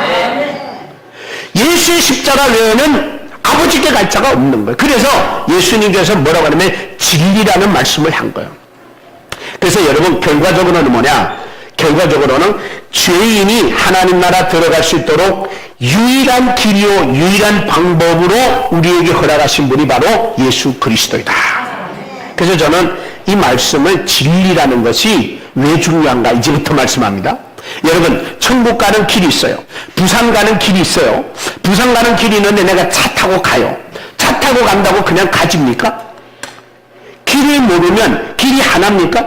예수의 십자가 외에는 아버지께 갈 자가 없는 거예요. 그래서 예수님께서 뭐라고 하냐면 진리라는 말씀을 한 거예요. 그래서 여러분, 결과적으로는 뭐냐? 결과적으로는 죄인이 하나님 나라 들어갈 수 있도록 유일한 길이요 유일한 방법으로 우리에게 허락하신 분이 바로 예수 그리스도이다. 그래서 저는 이 말씀을 진리라는 것이 왜 중요한가 이제부터 말씀합니다. 여러분, 천국 가는 길이 있어요. 부산 가는 길이 있어요. 부산 가는 길이 있는데 내가 차 타고 가요. 차 타고 간다고 그냥 가집니까? 길을 모르면 길이 하나입니까?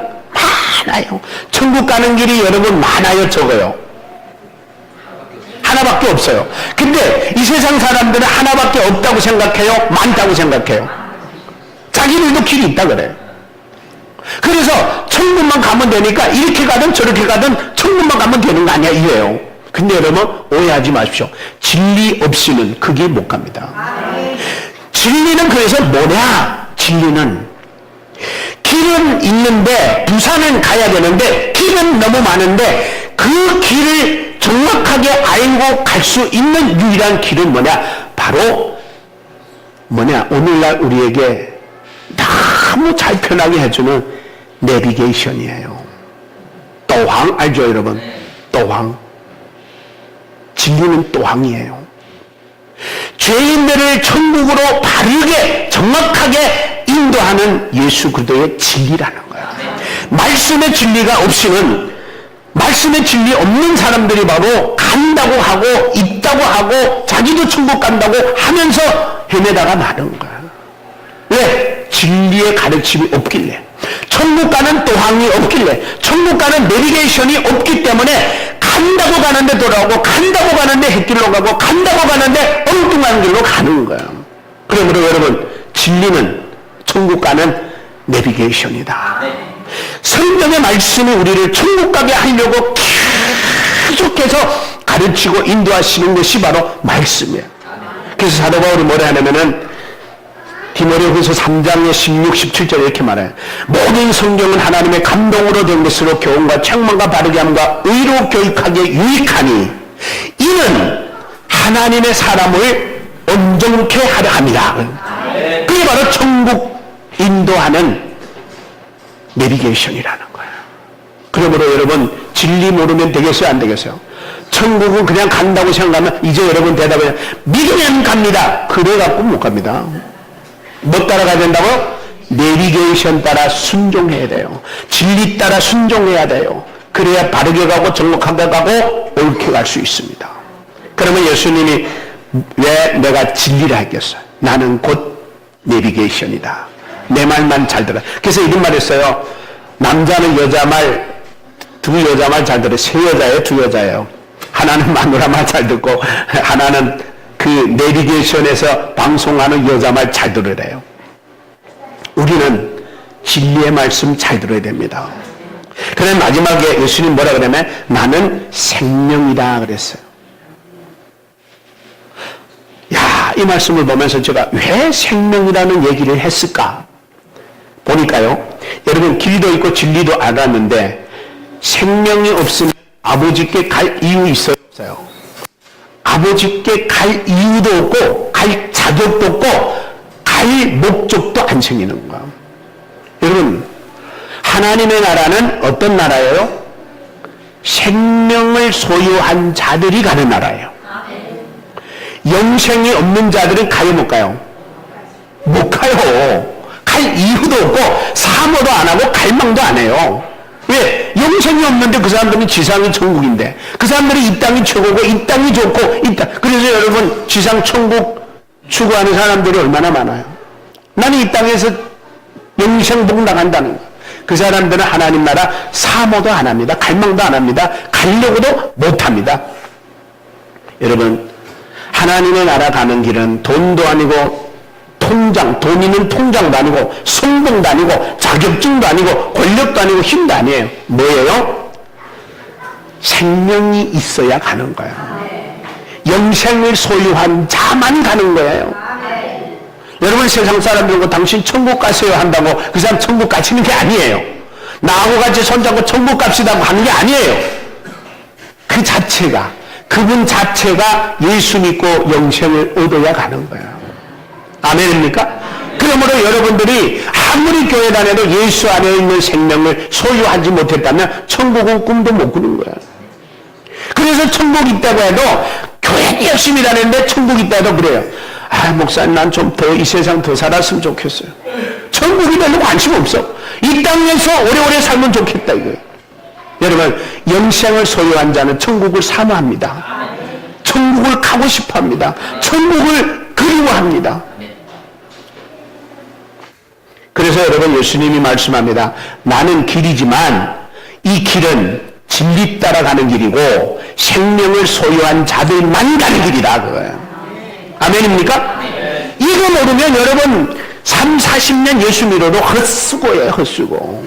많아요. 천국 가는 길이 여러분 많아요, 적어요? 하나밖에 없어요. 근데 이 세상 사람들은 하나밖에 없다고 생각해요? 많다고 생각해요? 자기들도 길이 있다 그래요. 그래서 천국만 가면 되니까 이렇게 가든 저렇게 가든 천국만 가면 되는 거 아니야 이래요. 근데 여러분 오해하지 마십시오. 진리 없이는 그 길 못 갑니다. 진리는 그래서 뭐냐? 진리는 길은 있는데 부산은 가야 되는데 길은 너무 많은데 그 길을 정확하게 알고 갈 수 있는 유일한 길은 뭐냐? 바로 뭐냐? 오늘날 우리에게 너무 잘 편하게 해주는 내비게이션이에요. 또황 알죠 여러분? 또황. 진리는 또황이에요. 죄인들을 천국으로 바르게 정확하게 인도하는 예수 그리스도의 진리라는 거예요. 말씀의 진리가 없이는, 말씀의 진리 없는 사람들이 바로 간다고 하고 있다고 하고 자기도 천국 간다고 하면서 헤매다가 마는 거예요. 왜? 진리의 가르침이 없길래, 천국 가는 또항이 없길래, 천국 가는 내비게이션이 없기 때문에 간다고 가는데 돌아오고 간다고 가는데 햇길로 가고 간다고 가는데 엉뚱한 길로 가는 거예요. 그러므로 여러분, 진리는 천국 가는 내비게이션이다. 성경의 말씀이 우리를 천국 가게 하려고 계속해서 가르치고 인도하시는 것이 바로 말씀이에요. 그래서 사도 바울이 뭐라 하냐면은 디모데후서 3장의 16, 17절 이렇게 말해요. 모든 성경은 하나님의 감동으로 된 것으로 교훈과 책망과 바르게 함과 의로 교육하기에 유익하니 이는 하나님의 사람을 온전케 하려 합니다. 그게 바로 천국 인도하는 내비게이션이라는 거예요. 그러므로 여러분 진리 모르면 되겠어요, 안 되겠어요? 천국은 그냥 간다고 생각하면 이제 여러분 대답해요. 믿으면 갑니다. 그래갖고 못 갑니다. 뭐 따라가야 된다고? 내비게이션 따라 순종해야 돼요. 진리 따라 순종해야 돼요. 그래야 바르게 가고 정확하게 가고 옳게 갈 수 있습니다. 그러면 예수님이 왜 내가 진리를 하겠어요? 나는 곧 내비게이션이다. 내 말만 잘 들어. 그래서 이런 말 했어요. 남자는 여자 말, 두 여자 말 잘 들어요. 세 여자예요, 두 여자예요. 하나는 마누라 말 잘 듣고 하나는 그 내비게이션에서 방송하는 여자 말 잘 들으래요. 우리는 진리의 말씀 잘 들어야 됩니다. 그래서 마지막에 예수님 뭐라 그러냐면 나는 생명이다 그랬어요. 야, 이 말씀을 보면서 제가 왜 생명이라는 얘기를 했을까? 보니까요. 여러분 길도 있고 진리도 알았는데 생명이 없으면 아버지께 갈 이유 있어요? 없어요? 아버지께 갈 이유도 없고 갈 자격도 없고 갈 목적도 안 생기는 거야. 여러분 하나님의 나라는 어떤 나라예요? 생명을 소유한 자들이 가는 나라예요. 영생이 없는 자들은 가요 못 가요? 못 가요. 갈 이유도 없고 사모도 안 하고 갈망도 안 해요. 왜? 영생이 없는데 그 사람들은 지상이 천국인데 그 사람들이 이 땅이 최고고 이 땅이 좋고 이 땅. 그래서 여러분 지상 천국 추구하는 사람들이 얼마나 많아요. 나는 이 땅에서 영생복 나간다는 거. 그 사람들은 하나님 나라 사모도 안 합니다. 갈망도 안 합니다. 가려고도 못 합니다. 여러분 하나님의 나라 가는 길은 돈도 아니고 통장, 돈 있는 통장도 아니고 성공도 아니고 자격증도 아니고 권력도 아니고 힘도 아니에요. 뭐예요? 생명이 있어야 가는 거예요. 영생을 소유한 자만 가는 거예요. 여러분 세상 사람들과 당신 천국 가세요 한다고 그 사람 천국 가시는 게 아니에요. 나하고 같이 손잡고 천국 갑시다 하는 게 아니에요. 그 자체가 그분 자체가 예수 믿고 영생을 얻어야 가는 거예요. 아멘입니까? 그러므로 여러분들이 아무리 교회 다녀도 예수 안에 있는 생명을 소유하지 못했다면 천국은 꿈도 못 꾸는 거예요. 그래서 천국 있다고 해도 교회 열심히 다녔는데 천국 있다 해도 그래요. 아 목사님 난 좀 더 이 세상 더 살았으면 좋겠어요. 천국이 별로 관심 없어. 이 땅에서 오래오래 살면 좋겠다 이거예요. 여러분 영생을 소유한 자는 천국을 사모합니다. 천국을 가고 싶어합니다. 천국을 그리워합니다. 그래서 여러분 예수님이 말씀합니다. 나는 길이지만 이 길은 진리 따라가는 길이고 생명을 소유한 자들만 가는 길이다 그거예요. 아멘입니까? 이거 모르면 여러분 3, 40년 예수 믿어도 헛수고예요. 헛수고.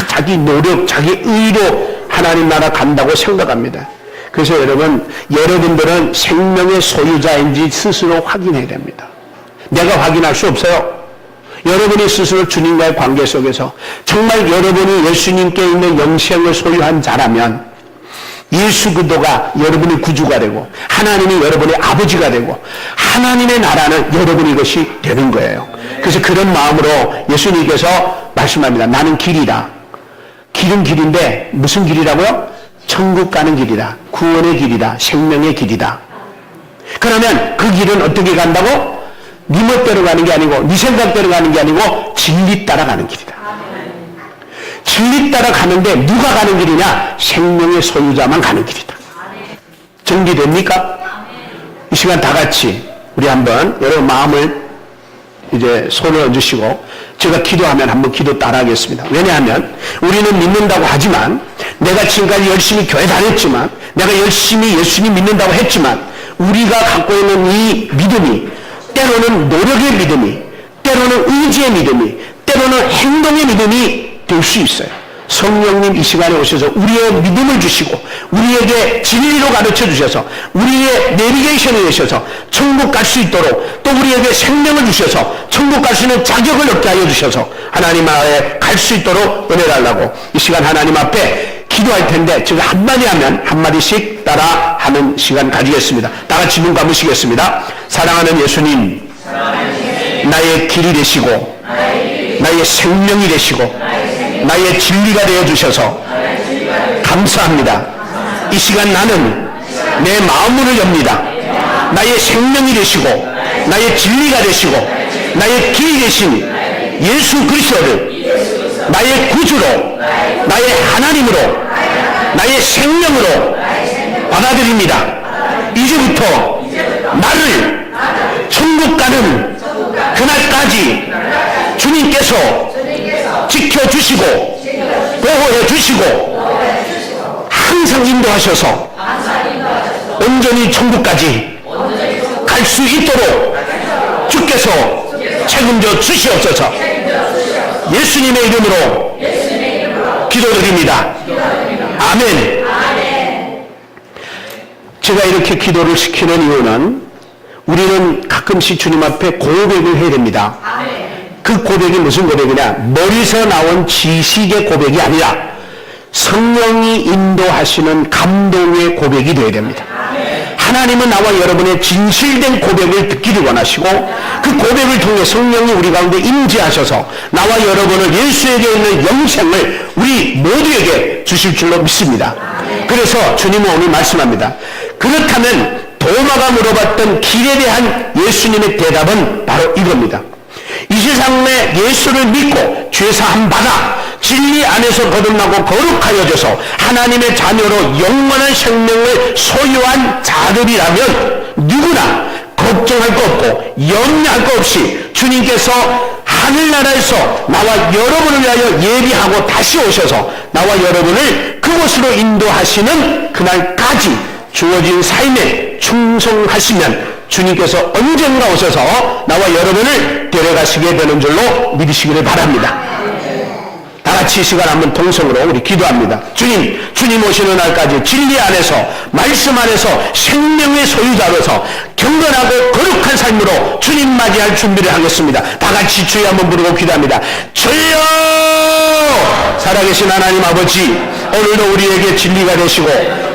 자기 노력, 자기 의로 하나님 나라 간다고 생각합니다. 그래서 여러분, 여러분들은 생명의 소유자인지 스스로 확인해야 됩니다. 내가 확인할 수 없어요. 여러분이 스스로 주님과의 관계 속에서 정말 여러분이 예수님께 있는 영생을 소유한 자라면 예수 그리스도가 여러분의 구주가 되고 하나님이 여러분의 아버지가 되고 하나님의 나라는 여러분의 것이 되는 거예요. 그래서 그런 마음으로 예수님께서 말씀합니다. 나는 길이다. 길은 길인데 무슨 길이라고요? 천국 가는 길이다. 구원의 길이다. 생명의 길이다. 그러면 그 길은 어떻게 간다고? 네 멋대로 가는 게 아니고 네 생각대로 가는 게 아니고 진리 따라 가는 길이다. 진리 따라 가는데 누가 가는 길이냐? 생명의 소유자만 가는 길이다. 정리됩니까? 이 시간 다 같이 우리 한번 여러분 마음을 이제 손을 얹으시고 제가 기도하면 한번 기도 따라 하겠습니다. 왜냐하면 우리는 믿는다고 하지만 내가 지금까지 열심히 교회 다녔지만 내가 열심히 예수님 믿는다고 했지만 우리가 갖고 있는 이 믿음이 때로는 노력의 믿음이 때로는 의지의 믿음이 때로는 행동의 믿음이 될 수 있어요. 성령님 이 시간에 오셔서 우리의 믿음을 주시고 우리에게 진리로 가르쳐 주셔서 우리의 내비게이션을 주셔서 천국 갈 수 있도록 또 우리에게 생명을 주셔서 천국 갈 수 있는 자격을 얻게 하여 주셔서 하나님 앞에 갈 수 있도록 은혜 달라고 이 시간 하나님 앞에 기도할 텐데 제가 한마디 하면 한마디씩 따라 하는 시간 가지겠습니다. 다 같이 눈 감으시겠습니다. 사랑하는 예수님, 나의 길이 되시고 나의 생명이 되시고 나의 진리가 되어 주셔서 감사합니다. 이 시간 나는 내 마음을 엽니다. 나의 생명이 되시고 나의 진리가 되시고 나의 길이 되신 예수 그리스도를 나의 구주로 나의 하나님으로 나의 생명으로 받아들입니다. 이제부터 나를 천국 가는 그날까지 주님께서 지켜주시고 보호해 주시고 항상 인도하셔서 온전히 천국까지 갈 수 있도록 주께서 책임져 주시옵소서. 예수님의 이름으로 기도드립니다. 아멘. 제가 이렇게 기도를 시키는 이유는 우리는 가끔씩 주님 앞에 고백을 해야 됩니다. 그 고백이 무슨 고백이냐? 머리서 나온 지식의 고백이 아니라 성령이 인도하시는 감동의 고백이 되어야 됩니다. 하나님은 나와 여러분의 진실된 고백을 듣기를 원하시고 그 고백을 통해 성령이 우리 가운데 임재하셔서 나와 여러분을 예수에게 있는 영생을 우리 모두에게 주실 줄로 믿습니다. 그래서 주님은 오늘 말씀합니다. 그렇다면 도마가 물어봤던 길에 대한 예수님의 대답은 바로 이겁니다. 이 세상에 예수를 믿고 죄사함 받아 진리 안에서 거듭나고 거룩하여져서 하나님의 자녀로 영원한 생명을 소유한 자들이라면 누구나 걱정할 거 없고 염려할 거 없이 주님께서 하늘나라에서 나와 여러분을 위하여 예비하고 다시 오셔서 나와 여러분을 그곳으로 인도하시는 그날까지 주어진 삶에 충성하시면 주님께서 언젠가 오셔서 나와 여러분을 데려가시게 되는 줄로 믿으시기를 바랍니다. 다 같이 이 시간 한번 동성으로 우리 기도합니다. 주님 오시는 날까지 진리 안에서 말씀 안에서 생명의 소유자로서 경건하고 거룩한 삶으로 주님 맞이할 준비를 하겠습니다. 다 같이 주여 한번 부르고 기도합니다. 주여! 살아계신 하나님 아버지, 오늘도 우리에게 진리가 되시고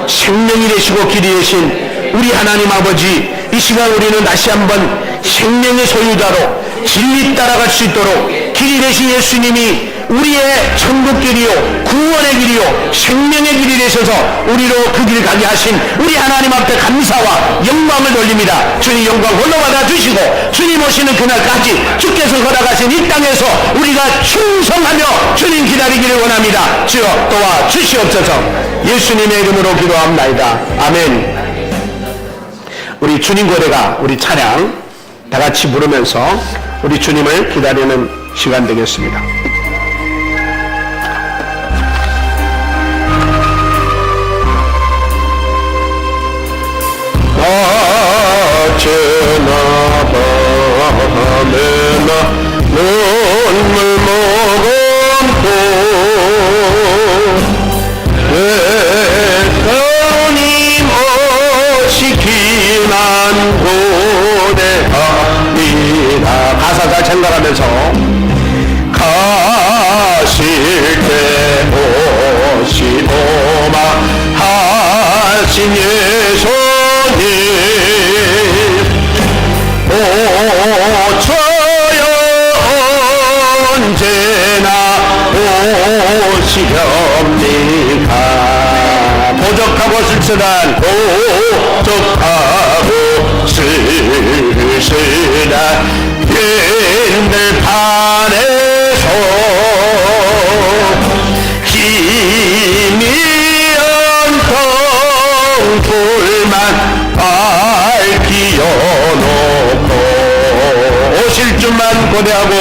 생명이 되시고 길이 되신 우리 하나님 아버지, 이 시간 우리는 다시 한번 생명의 소유자로 진리 따라갈 수 있도록 길이 되신 예수님이 우리의 천국 길이요 구원의 길이요 생명의 길이 되셔서 우리로 그 길 가게 하신 우리 하나님 앞에 감사와 영광을 돌립니다. 주님 영광 홀로 받아 주시고 주님 오시는 그날까지 주께서 걸어가신 이 땅에서 우리가 충성하며 주님 기다리기를 원합니다. 주여 도와 주시옵소서. 예수님의 이름으로 기도합나이다. 아멘. 우리 주님 고래가 우리 찬양 다 같이 부르면서 우리 주님을 기다리는 시간 되겠습니다. 낮에나 밤에나 눈물 머금고 예수님 오시기만 고대합니다. 가사 잘 생각하면서 가실 때 오시도마 하신 예수님 오셔요 언제나 오시렵니까. 도적하고 쓸쓸한 도적하고 쓸쓸한 빈들 판에서 희미한 불만 밝히어 놓고 오실 줄만 고대하고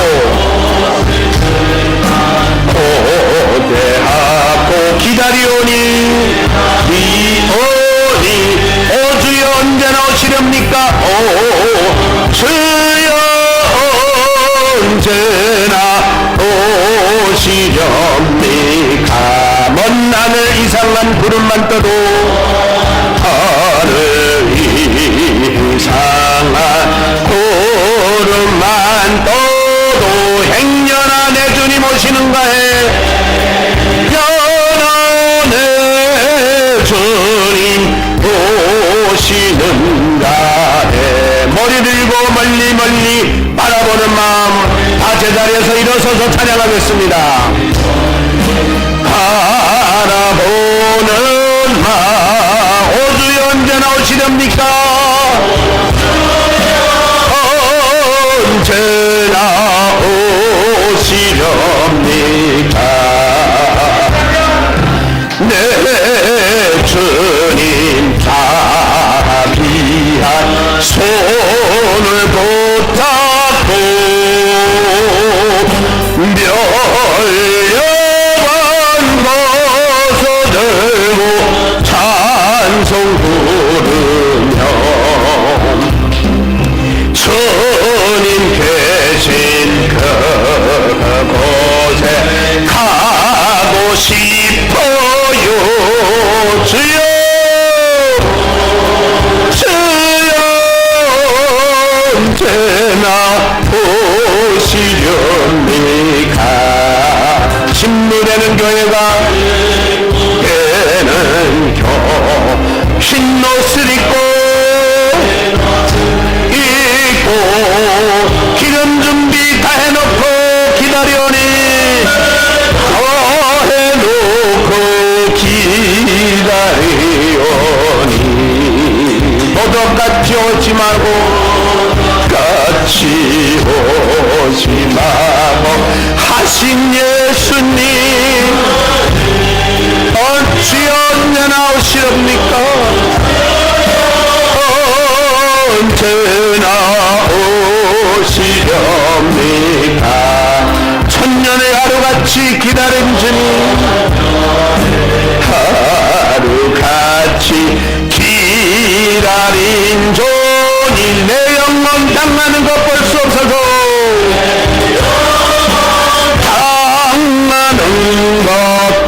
기다리오니 오 주여 언제나 오시렵니까. 오 주여 언제나 오시렵니까. 하늘 이상한 구름만 떠도 하늘 이상한 구름만 떠도 행여나 내 주님 오시는가 해 여나 내 주님 오시는가 해 머리 들고 멀리 멀리 바라보는 마음 다 제자리에서 일어서서 찬양하겠습니다. 바라보는 마음 오주여 언제 나오시렵니까 언제나 오시렵니까 내 주님 자비한 손을 붙잡고 멸려만 벗어들고 찬송 부르며 주님 계신 그곳에 가고 싶어요. 주여 주여 언제나 오시렵니까 신물에는 교회가 깨는 흰 옷을 입고 기름 준비 다 해놓고 기다려니 해놓고 기다리오니 도덕같이 오지 말고 같이 오지 말고 하신 예수님 어찌 언제나 오시렵니까 언제나 오시렵니까 천년의 하루같이 기다린 주님 하루같이 기다린 주님 내 영혼 당하는 것 볼 수 없어서 당하는 것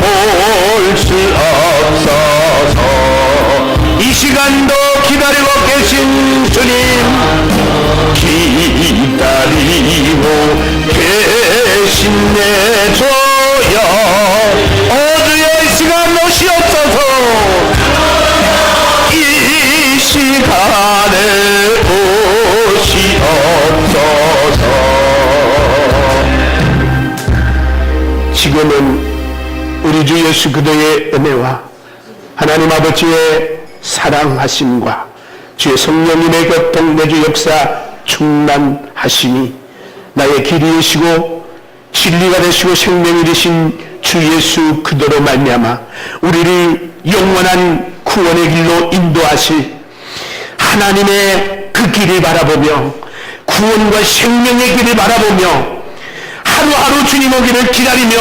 볼 수 없어서 이 시간도 기다리고 계신 주님 기다리고 계신 내 주여 어주여 이 시간 오시옵소서 이 시간에 오시옵소서 지금은 우리 주 예수 그리스도의 은혜와 하나님 아버지의 사랑하심과 주의 성령님의 교통 내주 역사 충만하심이 나의 길이시고 진리가 되시고 생명이 되신 주 예수 그리스도로 말미암아 우리를 영원한 구원의 길로 인도하실 하나님의 그 길을 바라보며 구원과 생명의 길을 바라보며 하루하루 주님 오기를 기다리며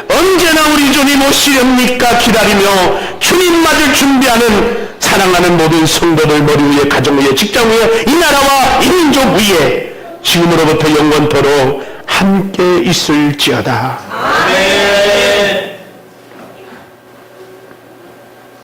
언제나 우리 주님 오시렵니까 기다리며 주님 맞을 준비하는 사랑하는 모든 성도들 머리 위에 가정 위에 직장 위에 이 나라와 이 민족 위에 지금으로부터 영원토록 함께 있을지어다.